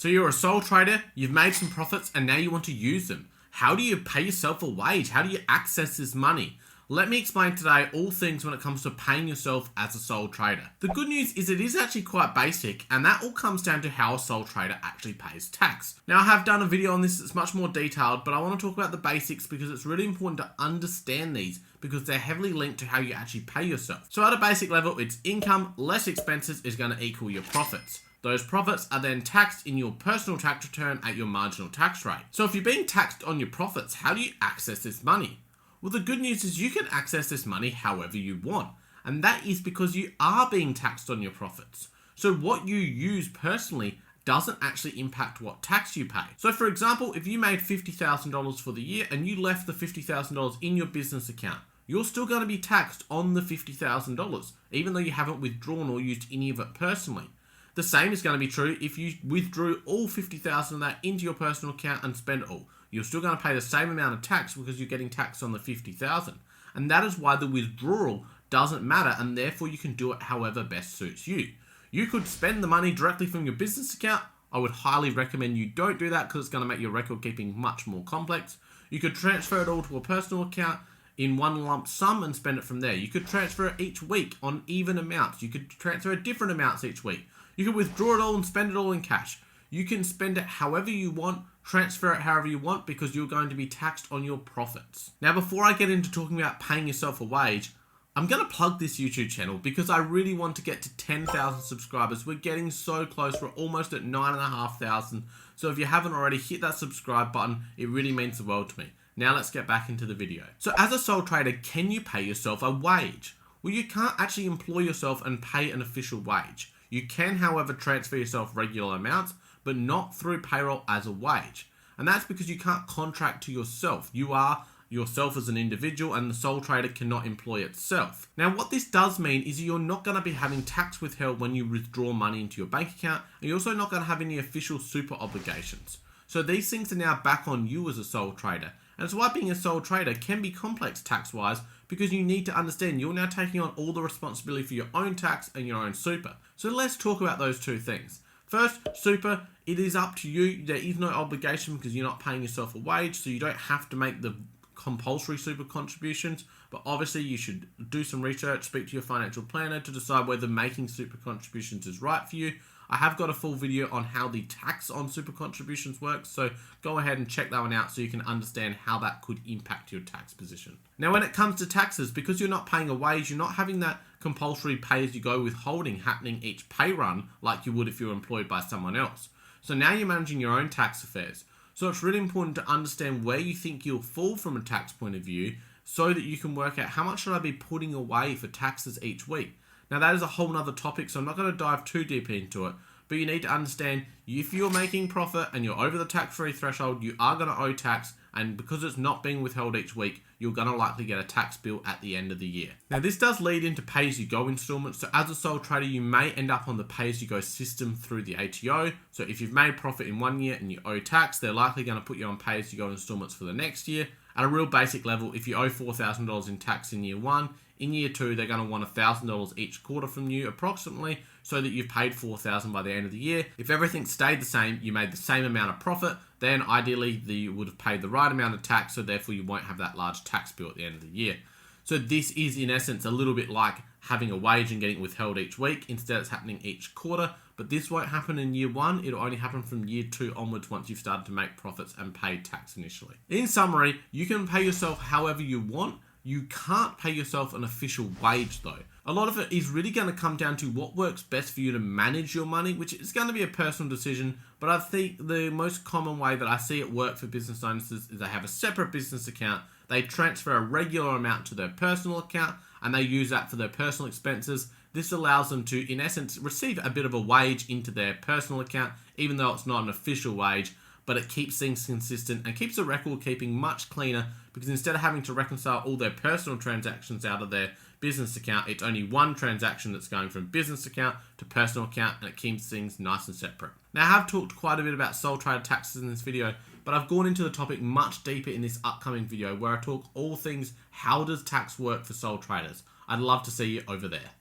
So you're a sole trader, you've made some profits, and now you want to use them. How do you pay yourself a wage? How do you access this money? Let me explain today all things when it comes to paying yourself as a sole trader. The good news is it is actually quite basic, and that all comes down to how a sole trader actually pays tax. Now, I have done a video on this that's much more detailed, but I want to talk about the basics because it's really important to understand these because they're heavily linked to how you actually pay yourself. So at a basic level, it's income less expenses is going to equal your profits. Those profits are then taxed in your personal tax return at your marginal tax rate. So if you're being taxed on your profits, how do you access this money? Well, the good news is you can access this money however you want, and that is because you are being taxed on your profits. So what you use personally doesn't actually impact what tax you pay. So for example, if you made $50,000 for the year and you left the $50,000 in your business account, you're still going to be taxed on the $50,000, even though you haven't withdrawn or used any of it personally. The same is going to be true if you withdrew all $50,000 of that into your personal account and spend it all. You're still going to pay the same amount of tax because you're getting taxed on the $50,000. And that is why the withdrawal doesn't matter, and therefore you can do it however best suits you. You could spend the money directly from your business account. I would highly recommend you don't do that because it's going to make your record keeping much more complex. You could transfer it all to a personal account in one lump sum and spend it from there. You could transfer it each week on even amounts. You could transfer different amounts each week. You can withdraw it all and spend it all in cash. You can spend it however you want, transfer it however you want, because you're going to be taxed on your profits. Now, before I get into talking about paying yourself a wage, I'm going to plug this YouTube channel because I really want to get to 10,000 subscribers. We're getting so close. We're almost at 9,500. So if you haven't already, hit that subscribe button. It really means the world to me. Now let's get back into the video. So as a sole trader, can you pay yourself a wage? Well, you can't actually employ yourself and pay an official wage. You can, however, transfer yourself regular amounts, but not through payroll as a wage. And that's because you can't contract to yourself. You are yourself as an individual, and the sole trader cannot employ itself. Now, what this does mean is you're not going to be having tax withheld when you withdraw money into your bank account, and you're also not going to have any official super obligations. So these things are now back on you as a sole trader. And it's why being a sole trader can be complex tax-wise, because you need to understand you're now taking on all the responsibility for your own tax and your own super. So let's talk about those two things. First, super, it is up to you. There is no obligation because you're not paying yourself a wage, so you don't have to make the compulsory super contributions, but obviously you should do some research, speak to your financial planner to decide whether making super contributions is right for you. I have got a full video on how the tax on super contributions works, so go ahead and check that one out so you can understand how that could impact your tax position. Now, when it comes to taxes, because you're not paying a wage, you're not having that compulsory pay-as-you-go withholding happening each pay run like you would if you were employed by someone else. So now you're managing your own tax affairs. So it's really important to understand where you think you'll fall from a tax point of view so that you can work out how much should I be putting away for taxes each week. Now, that is a whole nother topic, so I'm not going to dive too deep into it, but you need to understand if you're making profit and you're over the tax-free threshold, you are going to owe tax, and because it's not being withheld each week, you're going to likely get a tax bill at the end of the year. Now, this does lead into pay-as-you-go installments, so as a sole trader, you may end up on the pay-as-you-go system through the ATO. So if you've made profit in one year and you owe tax, they're likely going to put you on pay-as-you-go installments for the next year. At a real basic level, if you owe $4,000 in tax in year one, in year two, they're going to want $1,000 each quarter from you approximately, so that you've paid $4,000 by the end of the year. If everything stayed the same, you made the same amount of profit, then ideally you would have paid the right amount of tax, so therefore you won't have that large tax bill at the end of the year. So this is in essence a little bit like having a wage and getting withheld each week. Instead, it's happening each quarter, but this won't happen in year one. It'll only happen from year two onwards once you've started to make profits and paid tax initially. In summary, you can pay yourself however you want. You can't pay yourself an official wage though. A lot of it is really going to come down to what works best for you to manage your money, which is going to be a personal decision. But I think the most common way that I see it work for business owners is they have a separate business account. They transfer a regular amount to their personal account and they use that for their personal expenses. This allows them to, in essence, receive a bit of a wage into their personal account, even though it's not an official wage, but it keeps things consistent and keeps the record keeping much cleaner, because instead of having to reconcile all their personal transactions out of their business account, it's only one transaction that's going from business account to personal account, and it keeps things nice and separate. Now, I have talked quite a bit about sole trader taxes in this video, but I've gone into the topic much deeper in this upcoming video where I talk all things how does tax work for sole traders. I'd love to see you over there.